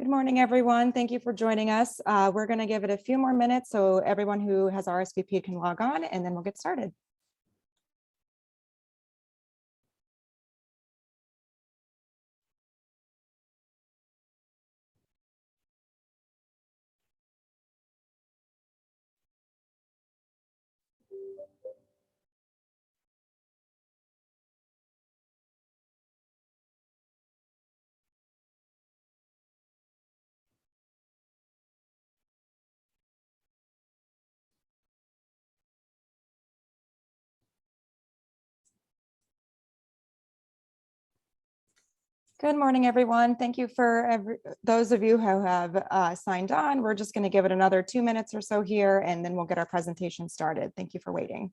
Good morning, everyone. Thank you for joining us. We're going to give it a few more minutes so everyone who has RSVP can log on, and then we'll get started. Good morning, everyone. Thank you for those of you who have signed on. We're just going to give it another 2 minutes or so here, and then we'll get our presentation started. Thank you for waiting.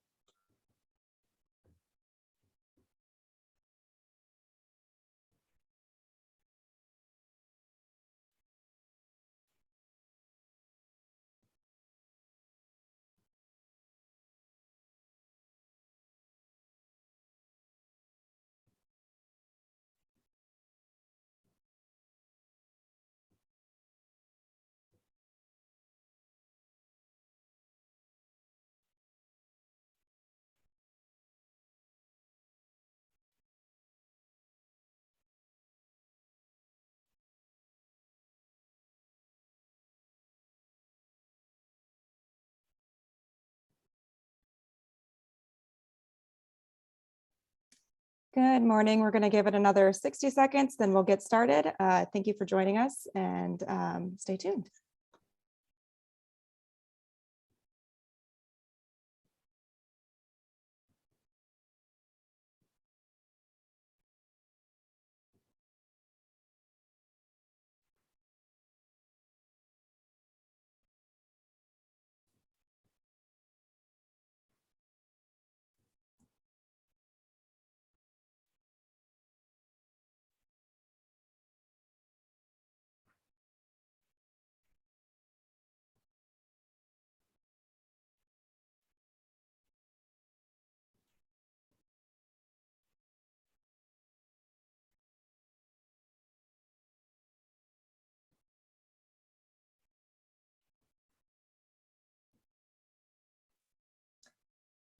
Good morning. We're going to give it another 60 seconds, then we'll get started. Thank you for joining us, and stay tuned.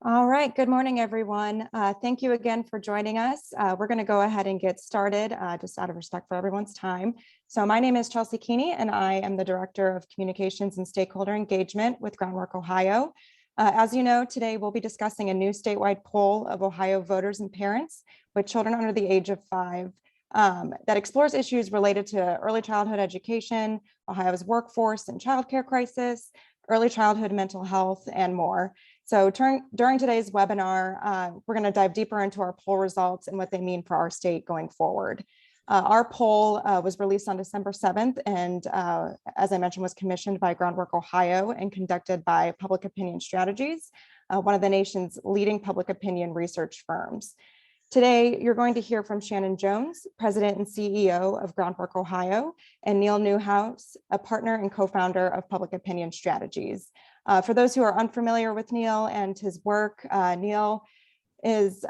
All right, good morning, everyone. Thank you again for joining us. We're going to go ahead and get started just out of respect for everyone's time. So my name is Chelsea Keeney, and I am the Director of Communications and Stakeholder Engagement with Groundwork Ohio. As you know, today we'll be discussing a new statewide poll of Ohio voters and parents with children under the age of 5 that explores issues related to early childhood education, Ohio's workforce and childcare crisis, early childhood mental health, and more. So during today's webinar, we're going to dive deeper into our poll results and what they mean for our state going forward. Our poll was released on December 7th and, as I mentioned, was commissioned by Groundwork Ohio and conducted by Public Opinion Strategies, one of the nation's leading public opinion research firms. Today, you're going to hear from Shannon Jones, President and CEO of Groundwork Ohio, and Neil Newhouse, a partner and co-founder of Public Opinion Strategies. For those who are unfamiliar with Neil and his work, Neil is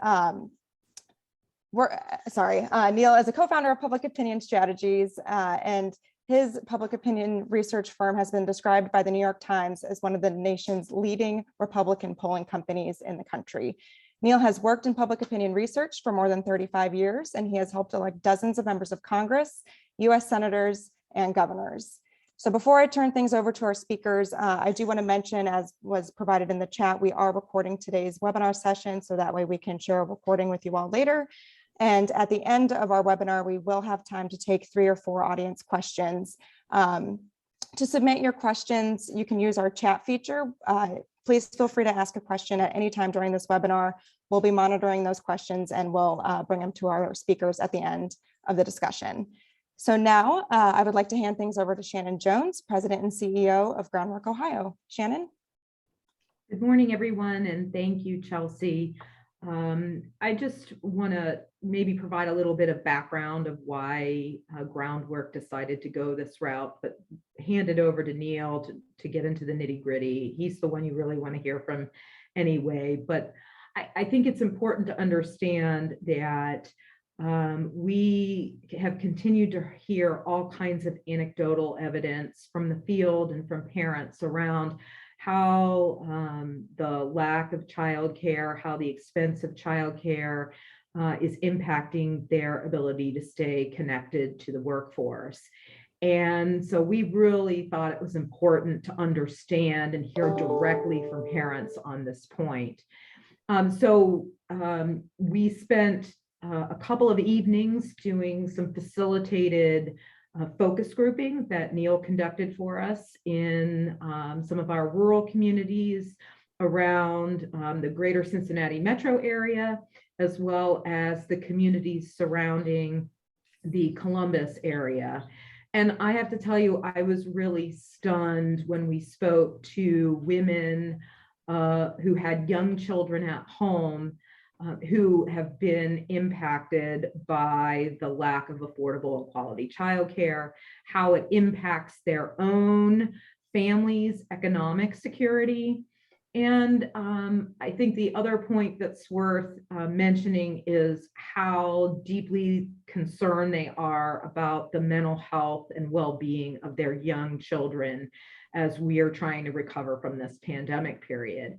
Neil is a co-founder of Public Opinion Strategies, and his public opinion research firm has been described by the New York Times as one of the nation's leading Republican polling companies in the country. Neil has worked in public opinion research for more than 35 years, and he has helped elect dozens of members of Congress, US senators, and governors. So before I turn things over to our speakers, I do want to mention, as was provided in the chat, we are recording today's webinar session, so that way we can share a recording with you all later. And at the end of our webinar, we will have time to take 3 or 4 audience questions. To submit your questions, you can use our chat feature. Please feel free to ask a question at any time during this webinar. We'll be monitoring those questions, and we'll bring them to our speakers at the end of the discussion. So now I would like to hand things over to Shannon Jones, President and CEO of Groundwork Ohio. Shannon? Good morning, everyone, and thank you, Chelsea. I just want to maybe provide a little bit of background of why Groundwork decided to go this route, but hand it over to Neil to get into the nitty-gritty. He's the one you really want to hear from anyway, but I think it's important to understand that we have continued to hear all kinds of anecdotal evidence from the field and from parents around how the lack of childcare, how the expense of childcare is impacting their ability to stay connected to the workforce. And so we really thought it was important to understand and hear directly from parents on this point. We spent a couple of evenings doing some facilitated focus grouping that Neil conducted for us in some of our rural communities around the greater Cincinnati metro area, as well as the communities surrounding the Columbus area. And I have to tell you, I was really stunned when we spoke to women who had young children at home who have been impacted by the lack of affordable and quality childcare, how it impacts their own family's economic security. And I think the other point that's worth mentioning is how deeply concerned they are about the mental health and well-being of their young children as we are trying to recover from this pandemic period.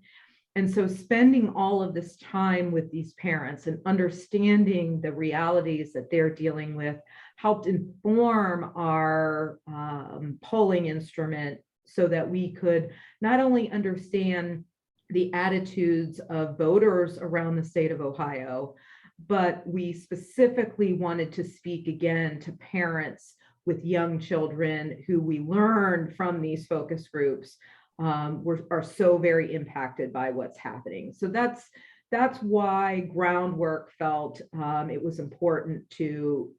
And so spending all of this time with these parents and understanding the realities that they're dealing with helped inform our polling instrument so that we could not only understand the attitudes of voters around the state of Ohio, but we specifically wanted to speak again to parents with young children who we learned from these focus groups are so very impacted by what's happening. So that's why Groundwork felt it was important to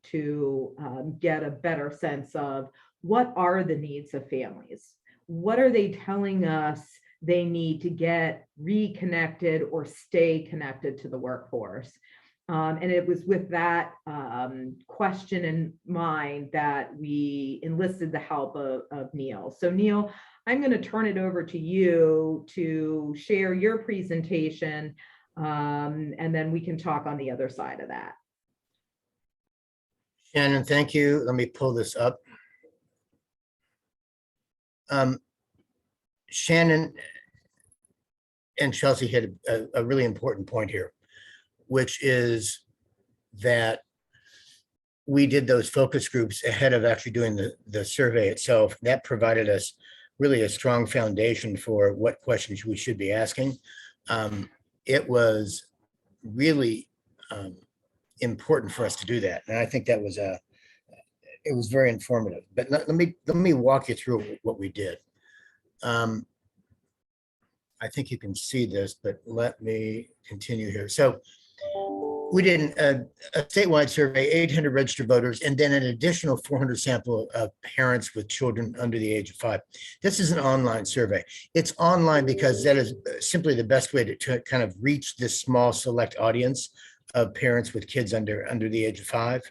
get a better sense of what are the needs of families. What are they telling us they need to get reconnected or stay connected to the workforce? And it was with that question in mind that we enlisted the help of Neil. So Neil, I'm going to turn it over to you to share your presentation, and then we can talk on the other side of that. Shannon, thank you. Let me pull this up. Shannon and Chelsea hit a really important point here, which is that we did those focus groups ahead of actually doing the survey itself. That provided us really a strong foundation for what questions we should be asking. It was really important for us to do that. And I think that was it was very informative. But let me walk you through what we did. I think you can see this, but let me continue here. So we did a statewide survey, 800 registered voters, and then an additional 400 sample of parents with children under the age of 5. This is an online survey. It's online because that is simply the best way to kind of reach this small select audience of parents with kids under the age of 5.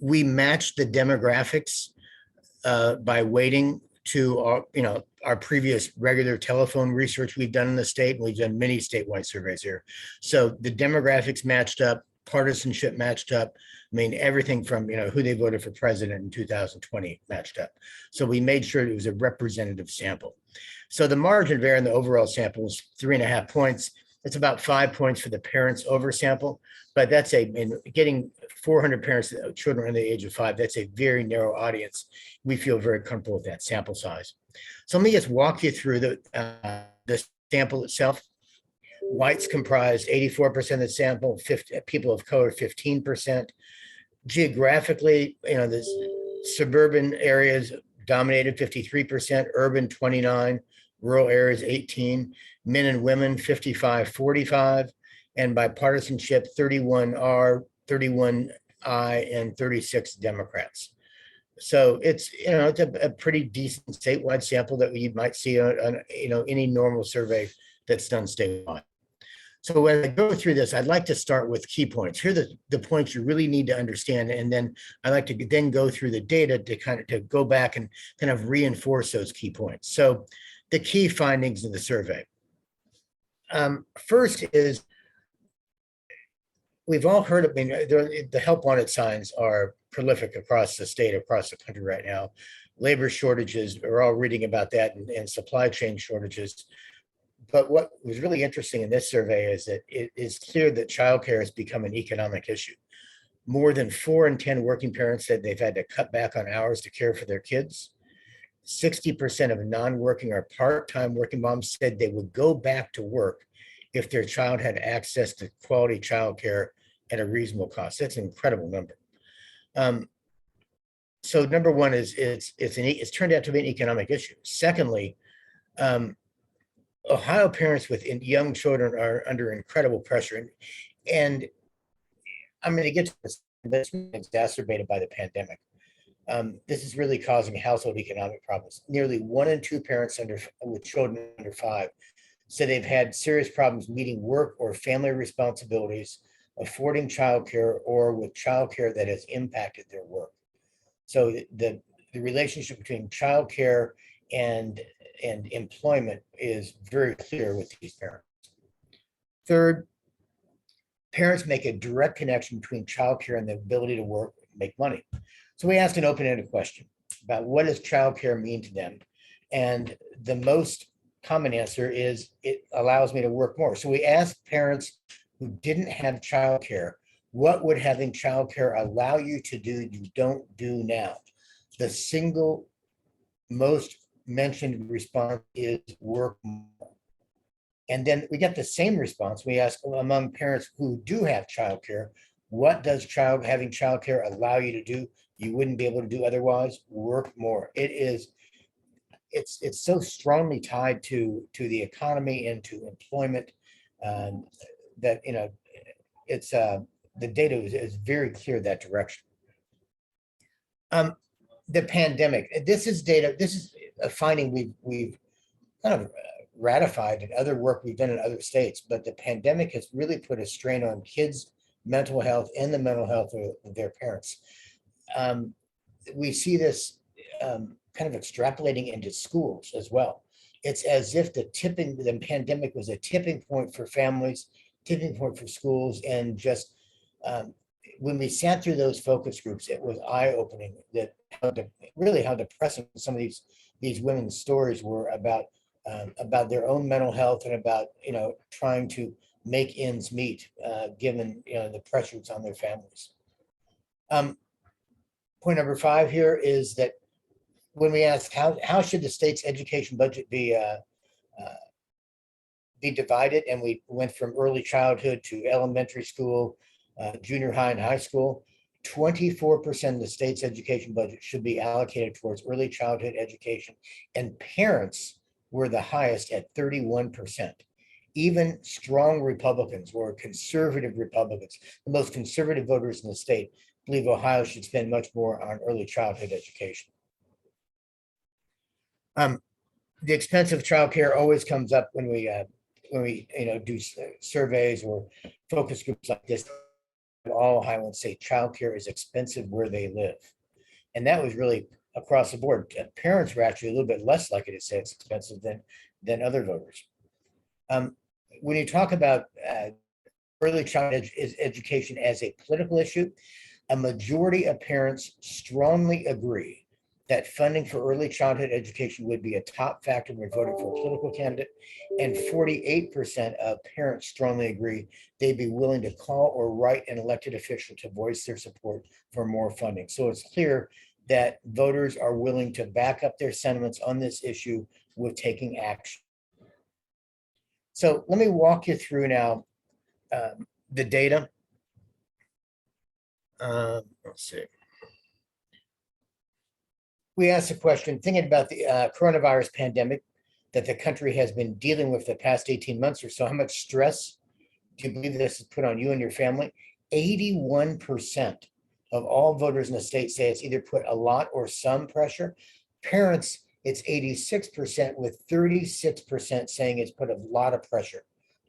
We matched the demographics by weighting to our previous regular telephone research we've done in the state, and we've done many statewide surveys here. So the demographics matched up, partisanship matched up. I mean, everything from who they voted for president in 2020 matched up. So we made sure it was a representative sample. So the margin of error in the overall sample was 3.5 points. It's about 5 points for the parents over sample, but that's getting 400 parents, children under the age of 5, that's a very narrow audience. We feel very comfortable with that sample size. So let me just walk you through the sample itself. Whites comprised 84% of the sample, people of color 15%. Geographically, the suburban areas dominated 53%, urban 29%, rural areas 18%, men and women 55-45, and by partisanship 31R, 31I, and 36 Democrats. So it's a pretty decent statewide sample that you might see on any normal survey that's done statewide. So when I go through this, I'd like to start with key points. Here are the points you really need to understand, and then I like to then go through the data to go back and kind of reinforce those key points. So the key findings of the survey. First is we've all heard of, I mean, the help wanted signs are prolific across the state, across the country right now. Labor shortages, we're all reading about that, and supply chain shortages. But what was really interesting in this survey is that it is clear that childcare has become an economic issue. More than 4 in 10 working parents said they've had to cut back on hours to care for their kids. 60% of non-working or part-time working moms said they would go back to work if their child had access to quality childcare at a reasonable cost. That's an incredible number. So number one is it's turned out to be an economic issue. Secondly, Ohio parents with young children are under incredible pressure, and I'm going to get to this. That's exacerbated by the pandemic. This is really causing household economic problems. Nearly 1 in 2 parents with children under 5 said they've had serious problems meeting work or family responsibilities, affording childcare, or with childcare that has impacted their work. So the relationship between childcare and employment is very clear with these parents. Third, parents make a direct connection between childcare and the ability to work, make money. So we asked an open-ended question about what does childcare mean to them? And the most common answer is it allows me to work more. So we asked parents who didn't have childcare, what would having childcare allow you to do you don't do now? The single most mentioned response is work more. And then we get the same response. We ask among parents who do have childcare, what does having childcare allow you to do you wouldn't be able to do otherwise? Work more. It's so strongly tied to the economy and to employment that it's the data is very clear that direction. The pandemic. This is data. This is a finding we've kind of ratified in other work we've done in other states, but the pandemic has really put a strain on kids' mental health and the mental health of their parents. We see this kind of extrapolating into schools as well. It's as if the pandemic was a tipping point for families, tipping point for schools, and just when we sat through those focus groups, it was eye-opening that how depressing some of these women's stories were about their own mental health and about trying to make ends meet given the pressures on their families. Point number 5 here is that when we ask how should the state's education budget be divided, and we went from early childhood to elementary school, junior high, and high school, 24% of the state's education budget should be allocated towards early childhood education, and parents were the highest at 31%. Even strong Republicans, or conservative Republicans, the most conservative voters in the state, believe Ohio should spend much more on early childhood education. The expense of childcare always comes up when we do surveys or focus groups like this. All Ohioans say childcare is expensive where they live, and that was really across the board. Parents were actually a little bit less likely to say it's expensive than other voters. When you talk about early childhood education as a political issue, a majority of parents strongly agree that funding for early childhood education would be a top factor when voting for a political candidate, and 48% of parents strongly agree they'd be willing to call or write an elected official to voice their support for more funding. So it's clear that voters are willing to back up their sentiments on this issue with taking action. So let me walk you through now the data. Let's see. We asked a question thinking about the coronavirus pandemic that the country has been dealing with the past 18 months or so. How much stress do you believe this has put on you and your family? 81% of all voters in the state say it's either put a lot or some pressure. Parents, it's 86%, with 36% saying it's put a lot of pressure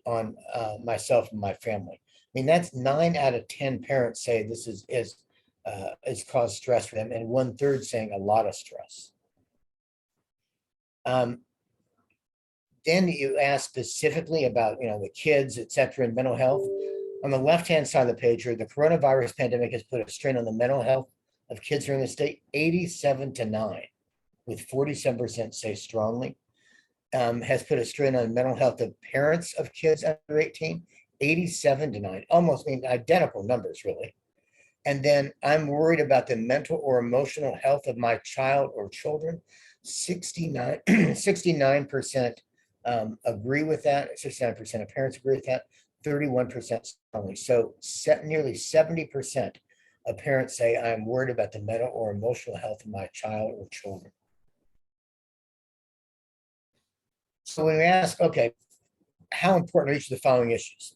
on myself and my family. I mean, that's 9 out of 10 parents say this has caused stress for them, and 1/3 saying a lot of stress. Then you ask specifically about the kids, et cetera, and mental health. On the left-hand side of the page here, the coronavirus pandemic has put a strain on the mental health of kids here in the state, 87-9, with 47% say strongly. Has put a strain on mental health of parents of kids under 18, 87-9, almost identical numbers, really. And then I'm worried about the mental or emotional health of my child or children. 69% agree with that. 69% of parents agree with that. 31% strongly. So nearly 70% of parents say I'm worried about the mental or emotional health of my child or children. So when we ask, okay, how important are each of the following issues?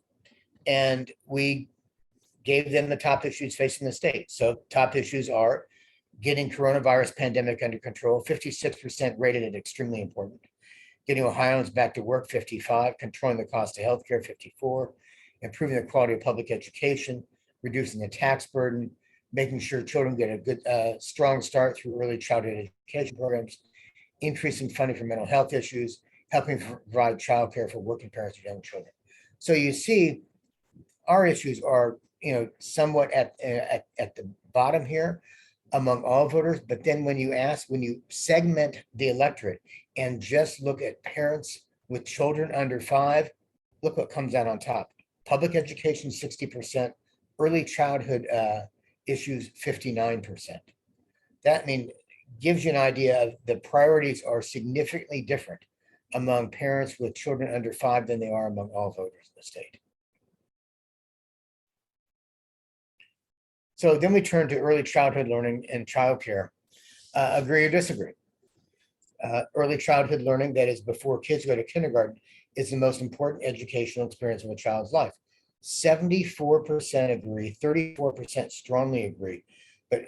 And we gave them the top issues facing the state. So top issues are getting coronavirus pandemic under control, 56% rated it extremely important. Getting Ohioans back to work, 55, controlling the cost of healthcare, 54, improving the quality of public education, reducing the tax burden, making sure children get a good, strong start through early childhood education programs, increasing funding for mental health issues, helping provide childcare for working parents of young children. So you see, our issues are, somewhat at the bottom here among all voters. But then when you segment the electorate and just look at parents with children under 5, look what comes out on top. Public education, 60%, early childhood issues, 59%. That gives you an idea of the priorities are significantly different among parents with children under 5 than they are among all voters in the state. So then we turn to early childhood learning and childcare. Agree or disagree? Early childhood learning, that is before kids go to kindergarten, is the most important educational experience of a child's life. 74% agree, 34% strongly agree. But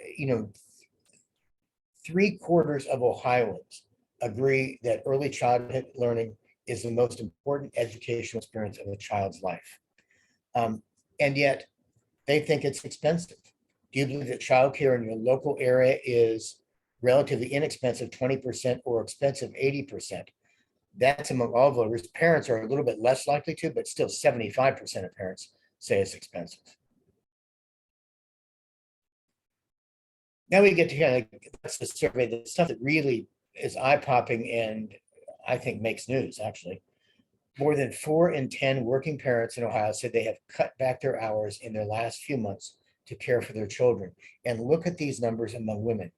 3/4 of Ohioans agree that early childhood learning is the most important educational experience of a child's life. And yet they think it's expensive. Do you believe that childcare in your local area is relatively inexpensive, 20%, or expensive, 80%? That's among all voters. Parents are a little bit less likely to, but still 75% of parents say it's expensive. Now we get to that's the survey, the stuff that really is eye-popping and I think makes news, actually. More than 4 in 10 working parents in Ohio said they have cut back their hours in their last few months to care for their children. And look at these numbers among women.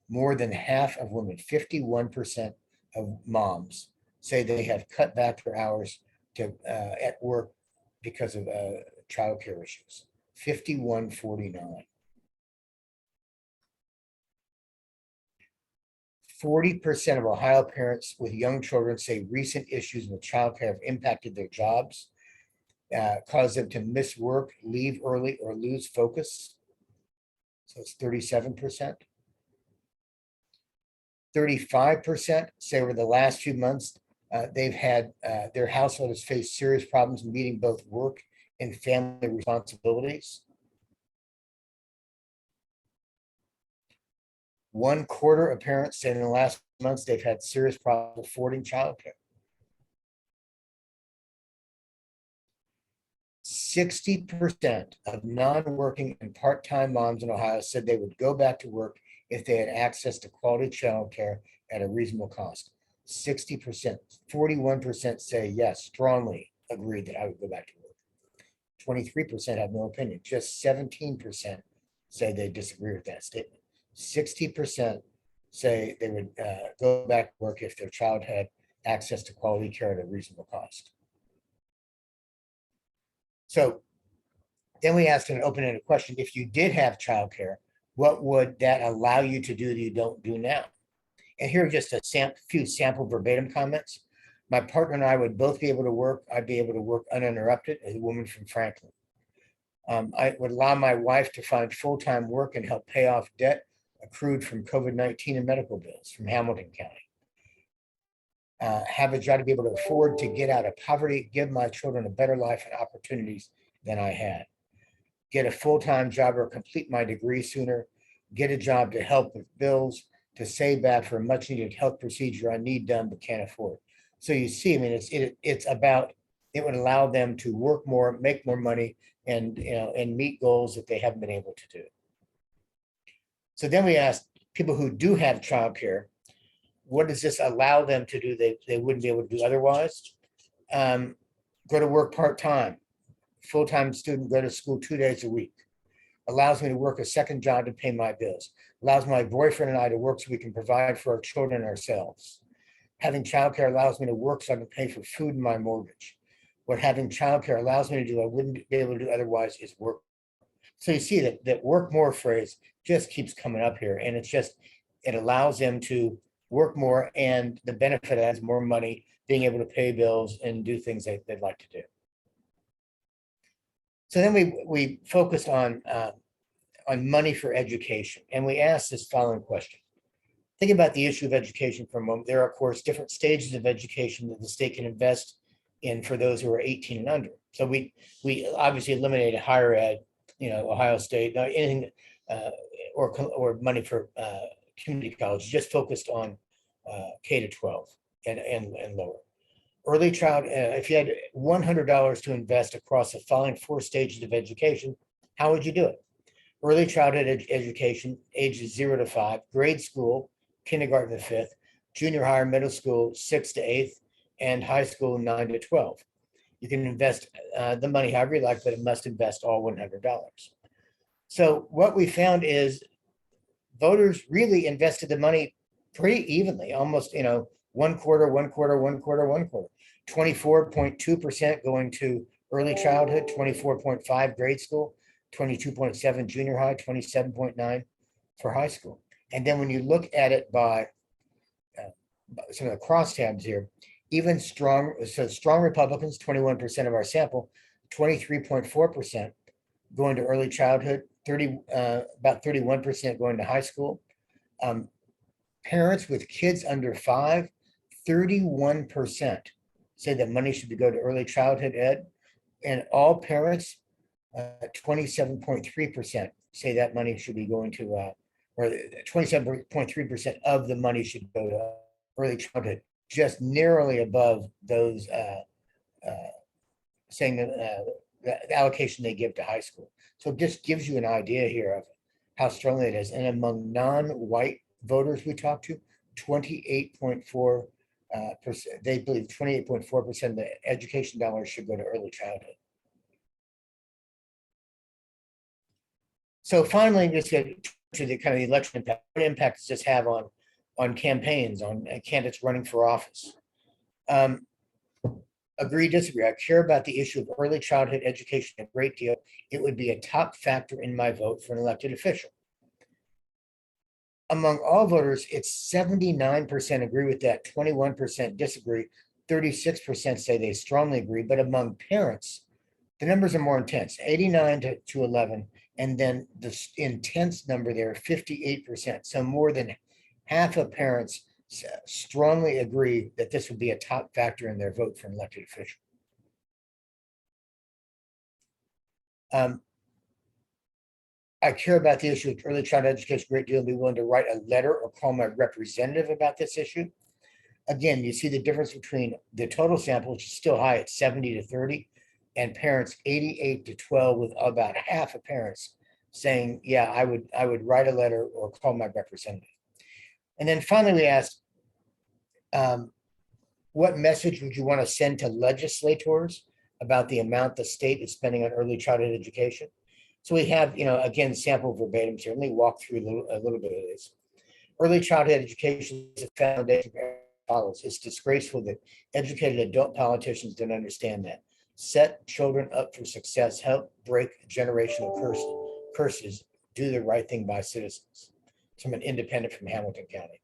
More than half of women, 51% of moms, say they have cut back their hours to at work because of childcare issues. 51-49. 40% of Ohio parents with young children say recent issues with childcare have impacted their jobs, caused them to miss work, leave early, or lose focus. So it's 37%. 35% say over the last few months, they've had their household has faced serious problems meeting both work and family responsibilities. 1/4 of parents say in the last months they've had serious problems affording childcare. 60% of non-working and part-time moms in Ohio said they would go back to work if they had access to quality childcare at a reasonable cost. 60%, 41% say yes, strongly agree that I would go back to work. 23% have no opinion. Just 17% say they disagree with that statement. 60% say they would go back to work if their child had access to quality care at a reasonable cost. So then we asked an open-ended question. If you did have childcare, what would that allow you to do that you don't do now? And here are just a few sample verbatim comments. My partner and I would both be able to work. I'd be able to work uninterrupted as a woman from Franklin. I would allow my wife to find full-time work and help pay off debt accrued from COVID-19 and medical bills from Hamilton County. Have a job to be able to afford to get out of poverty, give my children a better life and opportunities than I had. Get a full-time job or complete my degree sooner. Get a job to help with bills, to save back for a much-needed health procedure I need done but can't afford. So you see, it's about, it would allow them to work more, make more money, and, and meet goals that they haven't been able to do. So then we asked people who do have childcare, what does this allow them to do they wouldn't be able to do otherwise? Go to work part-time, full-time student, go to school 2 days a week. Allows me to work a second job to pay my bills. Allows my boyfriend and I to work so we can provide for our children and ourselves. Having childcare allows me to work so I can pay for food and my mortgage. What having childcare allows me to do, I wouldn't be able to do otherwise, is work. So you see that work more phrase just keeps coming up here, and it allows them to work more, and the benefit is more money, being able to pay bills and do things they'd like to do. So then we focused on money for education, and we asked this following question. Think about the issue of education for a moment. There are, of course, different stages of education that the state can invest in for those who are 18 and under. So we obviously eliminated higher ed, Ohio State, anything or money for community college, just focused on K to 12 and lower. Early child, if you had $100 to invest across the following 4 stages of education, how would you do it? Early childhood education, ages 0 to 5, grade school, kindergarten to 5th, junior high, middle school, 6th to 8th, and high school, 9 to 12. You can invest the money however you like, but it must invest all $100. So what we found is voters really invested the money pretty evenly, almost, one quarter, 24.2% going to early childhood, 24.5 grade school, 22.7 junior high, 27.9 for high school. And then when you look at it by some of the crosstabs here, even strong Republicans, 21% of our sample, 23.4% going to early childhood, about 31% going to high school. Parents with kids under 5, 31% say that money should go to early childhood ed, and all parents, 27.3% say that money should be going to, or 27.3% of the money should go to early childhood, just narrowly above those saying that the allocation they give to high school. So it just gives you an idea here of how strongly it is. And among non-white voters we talked to, 28.4%, they believe 28.4% of the education dollars should go to early childhood. So finally, just get to the kind of the election impact. What impact does this have on campaigns, on candidates running for office? Agree, disagree. I care about the issue of early childhood education a great deal. It would be a top factor in my vote for an elected official. Among all voters, it's 79% agree with that, 21% disagree, 36% say they strongly agree, but among parents, the numbers are more intense, 89 to 11, and then the intense number there, 58%. So more than half of parents strongly agree that this would be a top factor in their vote for an elected official. I care about the issue of early childhood education a great deal and be willing to write a letter or call my representative about this issue. Again, you see the difference between the total sample, which is still high at 70 to 30, and parents 88 to 12, with about half of parents saying, yeah, I would write a letter or call my representative. And then finally, we asked, what message would you want to send to legislators about the amount the state is spending on early childhood education? So we have, again, sample verbatims here. Let me walk through a little bit of this. Early childhood education is a foundation as follows. It's disgraceful that educated adult politicians don't understand that. Set children up for success, help break generational curses, do the right thing by citizens. From an independent from Hamilton County.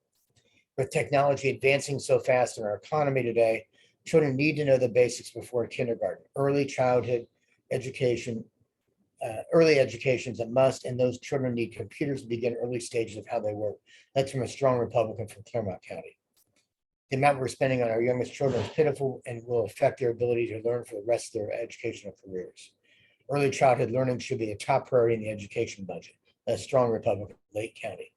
With technology advancing so fast in our economy today, children need to know the basics before kindergarten. Early childhood education, early education is a must, and those children need computers to begin early stages of how they work. That's from a strong Republican from Claremont County. The amount we're spending on our youngest children is pitiful and will affect their ability to learn for the rest of their educational careers. Early childhood learning should be a top priority in the education budget. That's strong Republican, Lake County.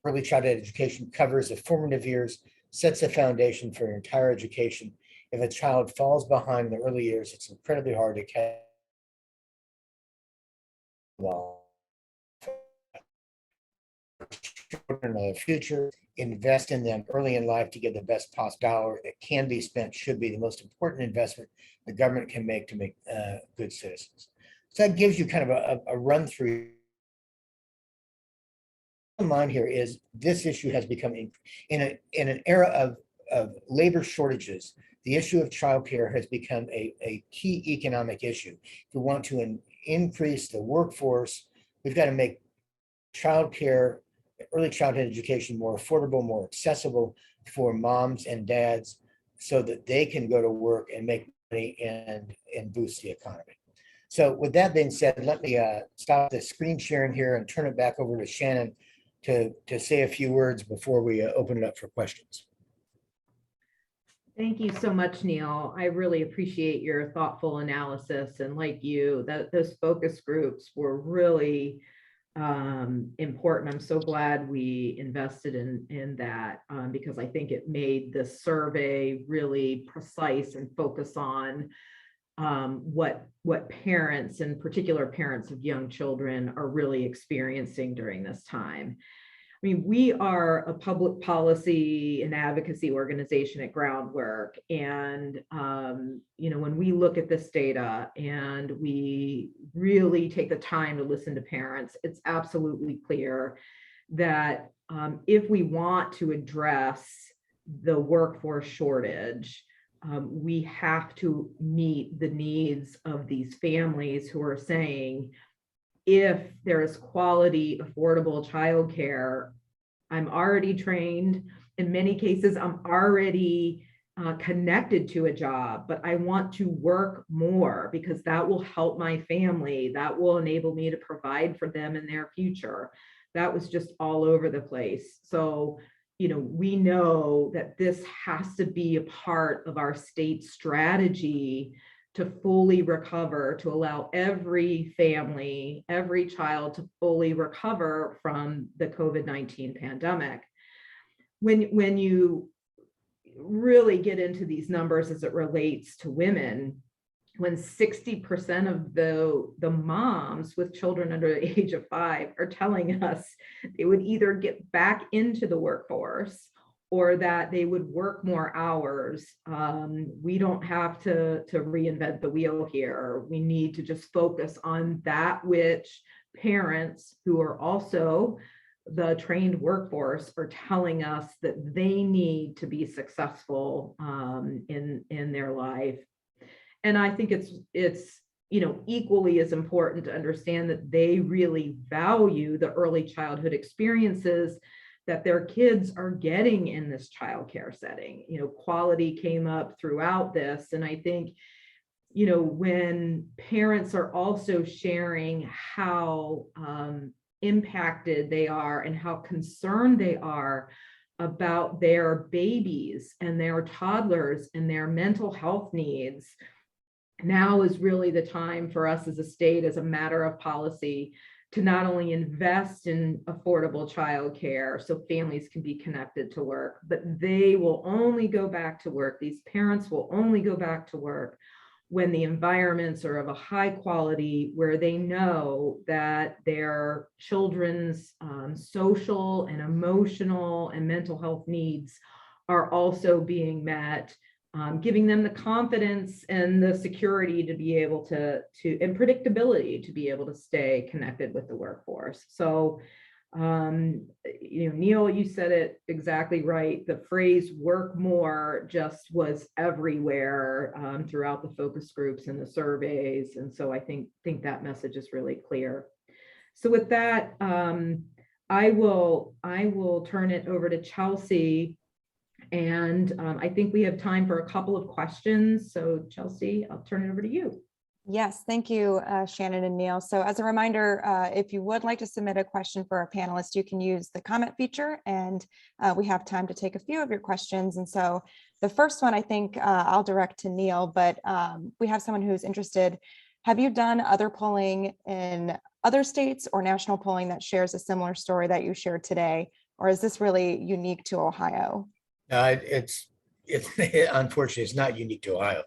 Early childhood education covers the formative years, sets a foundation for your entire education. If a child falls behind in the early years, it's incredibly hard to catch children of the future, invest in them early in life to get the best possible dollar that can be spent, should be the most important investment the government can make to make good citizens. So that gives you kind of a run through. Mind here is this issue has become in an era of labor shortages. The issue of childcare has become a key economic issue. If we want to increase the workforce, we've got to make childcare, early childhood education more affordable, more accessible for moms and dads so that they can go to work and make money and boost the economy. So with that being said, let me stop the screen sharing here and turn it back over to Shannon to say a few words before we open it up for questions. Thank you so much, Neil. I really appreciate your thoughtful analysis. And like you, those focus groups were really important. I'm so glad we invested in that because I think it made the survey really precise and focus on what parents, in particular parents of young children, are really experiencing during this time. I mean, we are a public policy and advocacy organization at Groundwork. And, when we look at this data and we really take the time to listen to parents, it's absolutely clear that if we want to address the workforce shortage, we have to meet the needs of these families who are saying, if there is quality, affordable childcare, I'm already trained. In many cases, I'm already connected to a job, but I want to work more because that will help my family. That will enable me to provide for them in their future. That was just all over the place. So, we know that this has to be a part of our state strategy to fully recover, to allow every family, every child to fully recover from the COVID-19 pandemic. When you really get into these numbers as it relates to women, when 60% of the moms with children under the age of 5 are telling us they would either get back into the workforce or that they would work more hours. We don't have to reinvent the wheel here. We need to just focus on that which parents who are also the trained workforce are telling us that they need to be successful in their life. And I think it's equally as important to understand that they really value the early childhood experiences that their kids are getting in this childcare setting. Quality came up throughout this. And I think, when parents are also sharing how impacted they are and how concerned they are about their babies and their toddlers and their mental health needs, now is really the time for us as a state, as a matter of policy, to not only invest in affordable childcare so families can be connected to work, but they will only go back to work. These parents will only go back to work when the environments are of a high quality, where they know that their children's social and emotional and mental health needs are also being met. Giving them the confidence and the security to be able to and predictability to be able to stay connected with the workforce. So, Neil, you said it exactly right. The phrase "work more" just was everywhere throughout the focus groups and the surveys, and so I think that message is really clear. So, with that, I will turn it over to Chelsea. And I think we have time for a couple of questions. So Chelsea, I'll turn it over to you. Yes, thank you, Shannon and Neil. So as a reminder, if you would like to submit a question for our panelists, you can use the comment feature, and we have time to take a few of your questions. And so the first one, I think I'll direct to Neil, but we have someone who's interested. Have you done other polling in other states or national polling that shares a similar story that you shared today? Or is this really unique to Ohio? It's unfortunately, it's not unique to Ohio.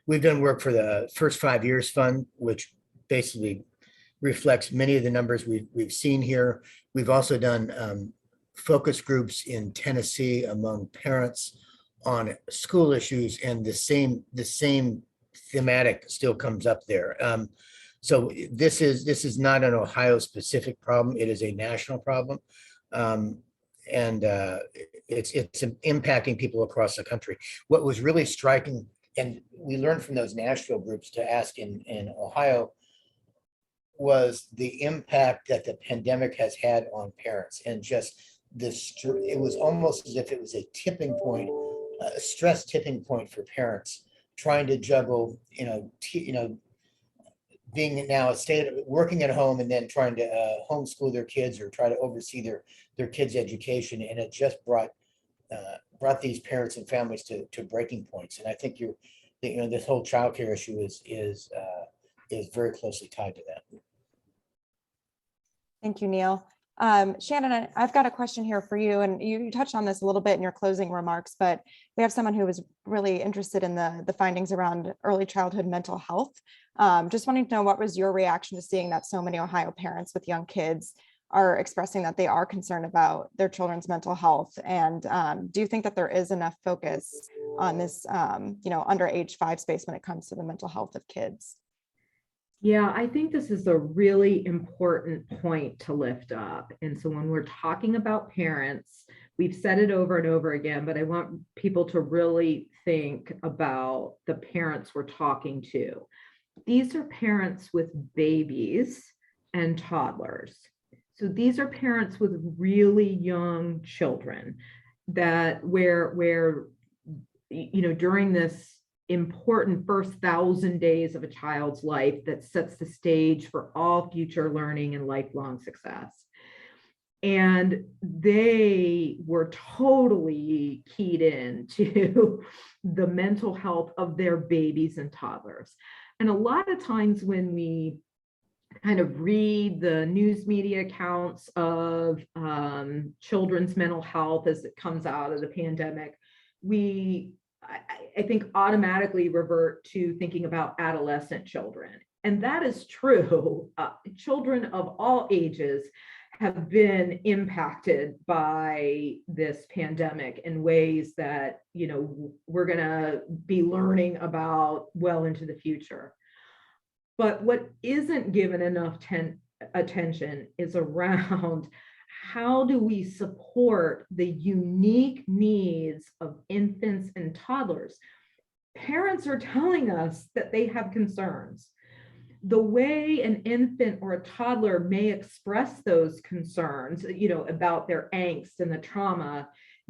We've done work for the First 5 Years Fund, which basically reflects many of the numbers we've seen here. We've also done focus groups in Tennessee among parents on school issues, and the same thematic still comes up there. So this is not an Ohio specific problem. It is a national problem. And it's impacting people across the country. What was really striking, and we learned from those Nashville groups to ask in Ohio, was the impact that the pandemic has had on parents, and just this, it was almost as if it was a tipping point, a stress tipping point for parents trying to juggle, being now working at home and then trying to homeschool their kids or try to oversee their kids' education. And it just brought these parents and families to breaking points. And I think this whole childcare issue is very closely tied to that. Thank you, Neil. Shannon, I've got a question here for you, and you touched on this a little bit in your closing remarks, but we have someone who was really interested in the findings around early childhood mental health. Just wanting to know, what was your reaction to seeing that so many Ohio parents with young kids are expressing that they are concerned about their children's mental health? And do you think that there is enough focus on this, under age 5 space when it comes to the mental health of kids? Yeah, I think this is a really important point to lift up. And so when we're talking about parents, we've said it over and over again, but I want people to really think about the parents we're talking to. These are parents with babies and toddlers. So these are parents with really young children that where during this important first 1,000 days of a child's life that sets the stage for all future learning and lifelong success. And they were totally keyed in to the mental health of their babies and toddlers. And a lot of times when we kind of read the news media accounts of children's mental health as it comes out of the pandemic, I think automatically revert to thinking about adolescent children. And that is true. Children of all ages have been impacted by this pandemic in ways that, we're going to be learning about well into the future. But what isn't given enough attention is around how do we support the unique needs of infants and toddlers? Parents are telling us that they have concerns. The way an infant or a toddler may express those concerns, about their angst and the trauma,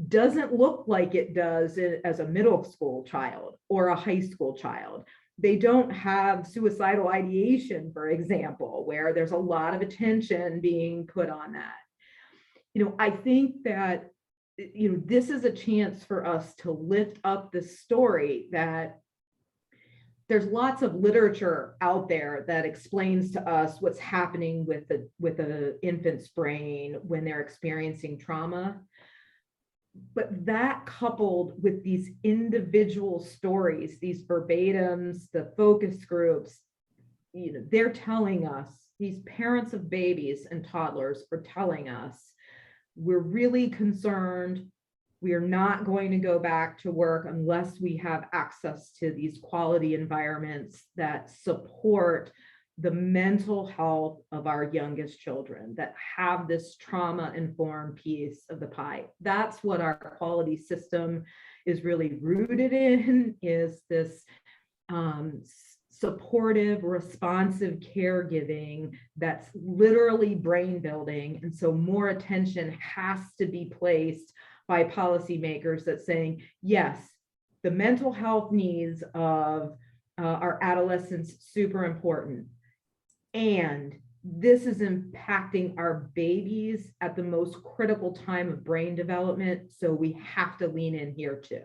doesn't look like it does as a middle school child or a high school child. They don't have suicidal ideation, for example, where there's a lot of attention being put on that. I think that, this is a chance for us to lift up the story that there's lots of literature out there that explains to us what's happening with the infant's brain when they're experiencing trauma. But that coupled with these individual stories, these verbatims, the focus groups, they're telling us, these parents of babies and toddlers are telling us, we're really concerned. We are not going to go back to work unless we have access to these quality environments that support the mental health of our youngest children, that have this trauma-informed piece of the pie. That's what our quality system is really rooted in, is this supportive, responsive caregiving that's literally brain building. And so more attention has to be placed by policymakers that's saying, yes, the mental health needs of our adolescents, super important. And this is impacting our babies at the most critical time of brain development. So we have to lean in here too.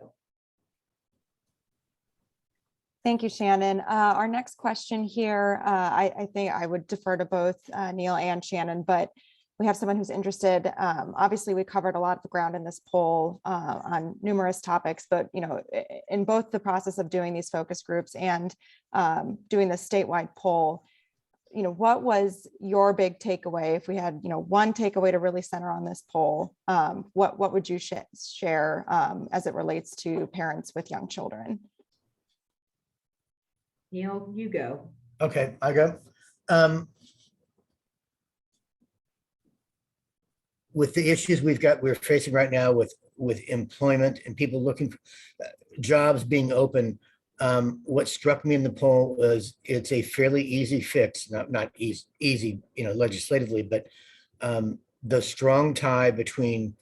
Thank you, Shannon. Our next question here, I think I would defer to both Neil and Shannon, but we have someone who's interested. Obviously, we covered a lot of ground in this poll on numerous topics, but in both the process of doing these focus groups and doing the statewide poll, what was your big takeaway? If we had, one takeaway to really center on this poll, what would you share as it relates to parents with young children? Neil, you go. Okay, I go. With the issues we're facing right now with employment and people looking for jobs being open, what struck me in the poll was it's a fairly easy fix, not easy, legislatively, but the strong tie between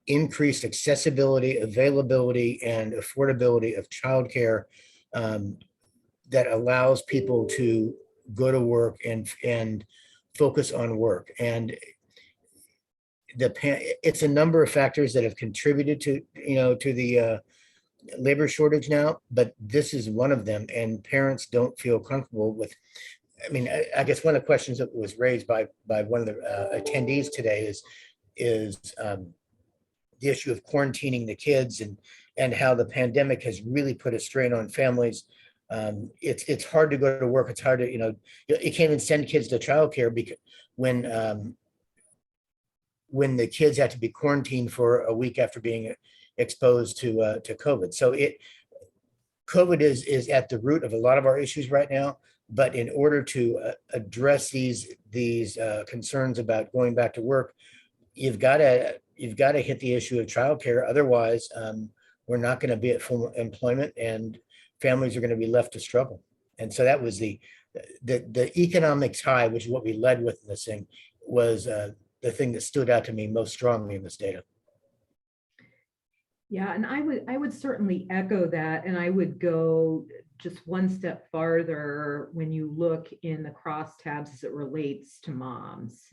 increased accessibility, availability, and affordability of childcare that allows people to go to work and focus on work. And it's a number of factors that have contributed to the labor shortage now, but this is one of them, and parents don't feel comfortable with. I mean, I guess one of the questions that was raised by one of the attendees today is the issue of quarantining the kids and how the pandemic has really put a strain on families. It's hard to go to work. It's hard to, you can't even send kids to childcare because when the kids have to be quarantined for a week after being exposed to COVID. So COVID is at the root of a lot of our issues right now. But in order to address these concerns about going back to work, you've got to hit the issue of childcare. Otherwise, we're not going to be at full employment, and families are going to be left to struggle. And so that was the economic tie, which is what we led with in this thing, was the thing that stood out to me most strongly in this data. Yeah, and I would certainly echo that, and I would go just one step farther when you look in the crosstabs as it relates to moms,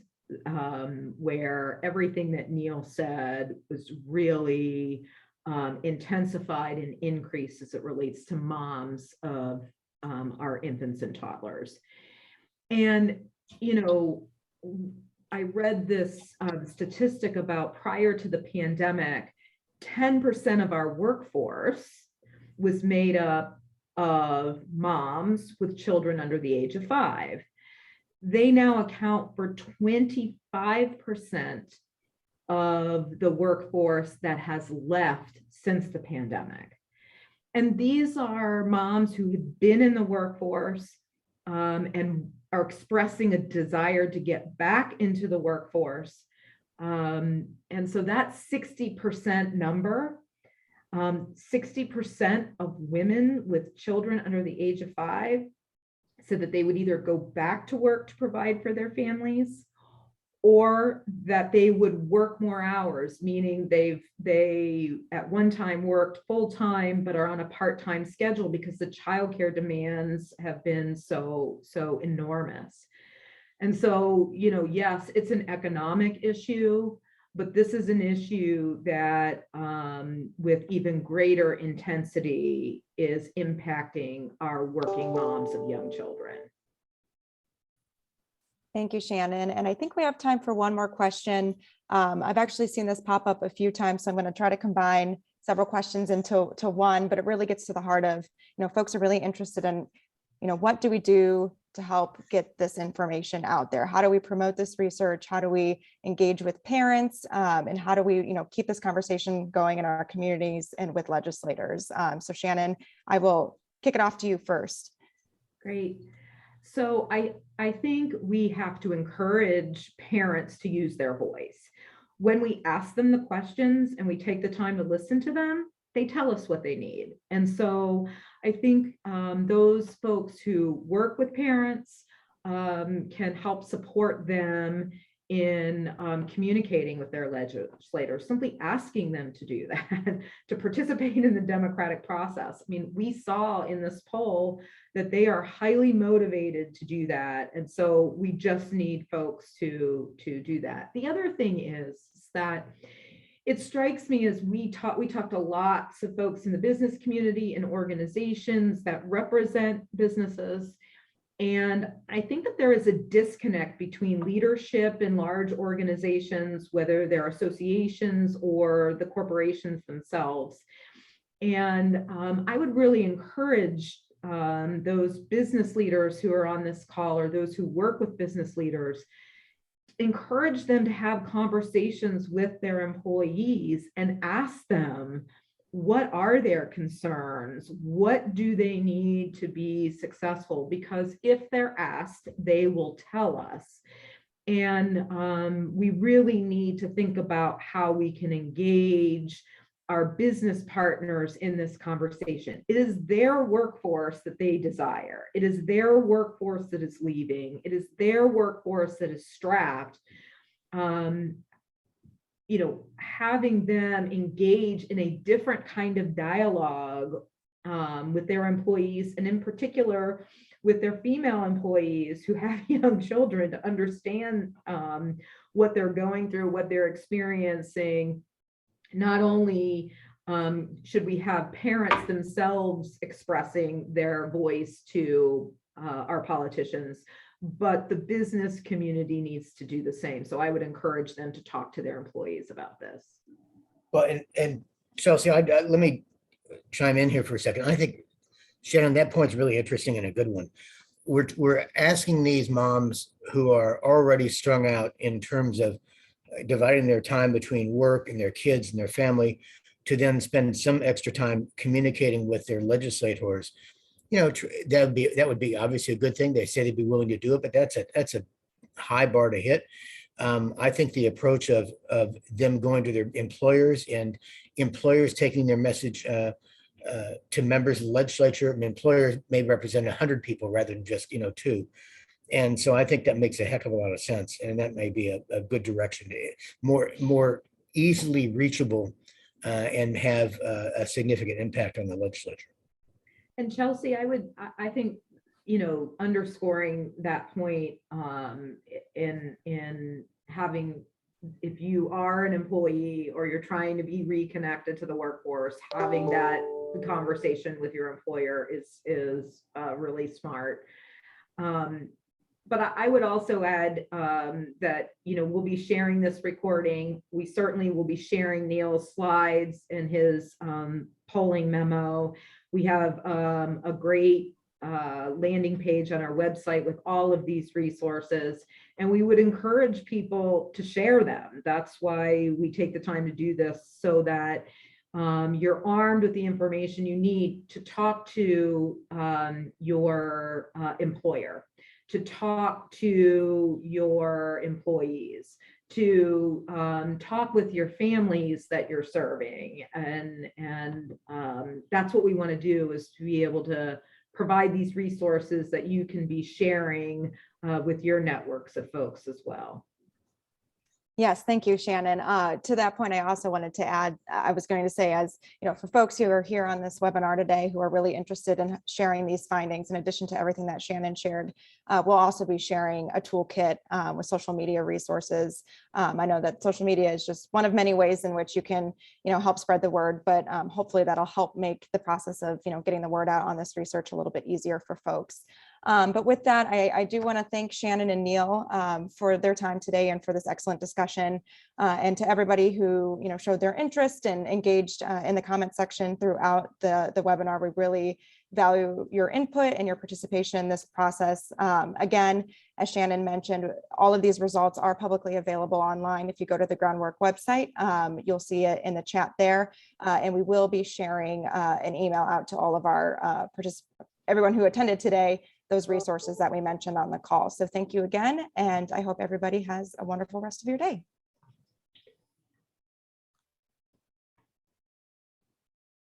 where everything that Neil said was really intensified and increased as it relates to moms of our infants and toddlers. And, I read this statistic about prior to the pandemic, 10% of our workforce was made up of moms with children under the age of 5. They now account for 25% of the workforce that has left since the pandemic. And these are moms who have been in the workforce and are expressing a desire to get back into the workforce. And so that 60% number, 60% of women with children under the age of 5 said that they would either go back to work to provide for their families, or that they would work more hours, meaning they at one time worked full time, but are on a part-time schedule because the childcare demands have been so enormous. And so, yes, it's an economic issue, but this is an issue that with even greater intensity is impacting our working moms of young children. Thank you, Shannon. And I think we have time for one more question. I've actually seen this pop up a few times, so I'm going to try to combine several questions into one, but it really gets to the heart of, folks are really interested in, what do we do to help get this information out there? How do we promote this research? How do we engage with parents? And how do we, keep this conversation going in our communities and with legislators? So Shannon, I will kick it off to you first. Great. So I think we have to encourage parents to use their voice. When we ask them the questions and we take the time to listen to them, they tell us what they need. And so I think those folks who work with parents can help support them in communicating with their legislators, simply asking them to do that, to participate in the democratic process. I mean, we saw in this poll that they are highly motivated to do that. And so we just need folks to do that. The other thing is that it strikes me as we talked to lots of folks in the business community and organizations that represent businesses. And I think that there is a disconnect between leadership in large organizations, whether they're associations or the corporations themselves. And I would really encourage those business leaders who are on this call, or those who work with business leaders, encourage them to have conversations with their employees and ask them, what are their concerns? What do they need to be successful? Because if they're asked, they will tell us. And we really need to think about how we can engage our business partners in this conversation. It is their workforce that they desire. It is their workforce that is leaving. It is their workforce that is strapped. Having them engage in a different kind of dialogue with their employees, and in particular with their female employees who have young children, to understand what they're going through, what they're experiencing. Not only should we have parents themselves expressing their voice to our politicians, but the business community needs to do the same. So I would encourage them to talk to their employees about this. Well, and Chelsea, let me chime in here for a second. I think, Shannon, that point's really interesting and a good one. We're asking these moms who are already strung out in terms of dividing their time between work and their kids and their family, to then spend some extra time communicating with their legislators. That would be obviously a good thing. They say they'd be willing to do it, but that's a high bar to hit. I think the approach of them going to their employers and employers taking their message to members of the legislature, and employers may represent 100 people rather than just 2. And so I think that makes a heck of a lot of sense, and that may be a good direction, more easily reachable and have a significant impact on the legislature. And Chelsea, I think, underscoring that point in having, if you are an employee or you're trying to be reconnected to the workforce, having that conversation with your employer is really smart. But I would also add that, we'll be sharing this recording. We certainly will be sharing Neil's slides and his polling memo. We have a great landing page on our website with all of these resources, and we would encourage people to share them. That's why we take the time to do this, so that you're armed with the information you need to talk to your employer, to talk to your employees, to talk with your families that you're serving. And that's what we want to do, is to be able to provide these resources that you can be sharing with your networks of folks as well. Yes, thank you, Shannon. To that point, I also wanted to add, I was going to say, as for folks who are here on this webinar today who are really interested in sharing these findings, in addition to everything that Shannon shared, we'll also be sharing a toolkit with social media resources. I know that social media is just one of many ways in which you can, help spread the word, but hopefully that'll help make the process of, getting the word out on this research a little bit easier for folks. But with that, I do want to thank Shannon and Neil for their time today and for this excellent discussion, and to everybody who showed their interest and engaged in the comment section throughout the webinar. We really value your input and your participation in this process. Again, as Shannon mentioned, all of these results are publicly available online. If you go to the Groundwork website, you'll see it in the chat there, and we will be sharing an email out to all of our everyone who attended today, those resources that we mentioned on the call. So thank you again, and I hope everybody has a wonderful rest of your day.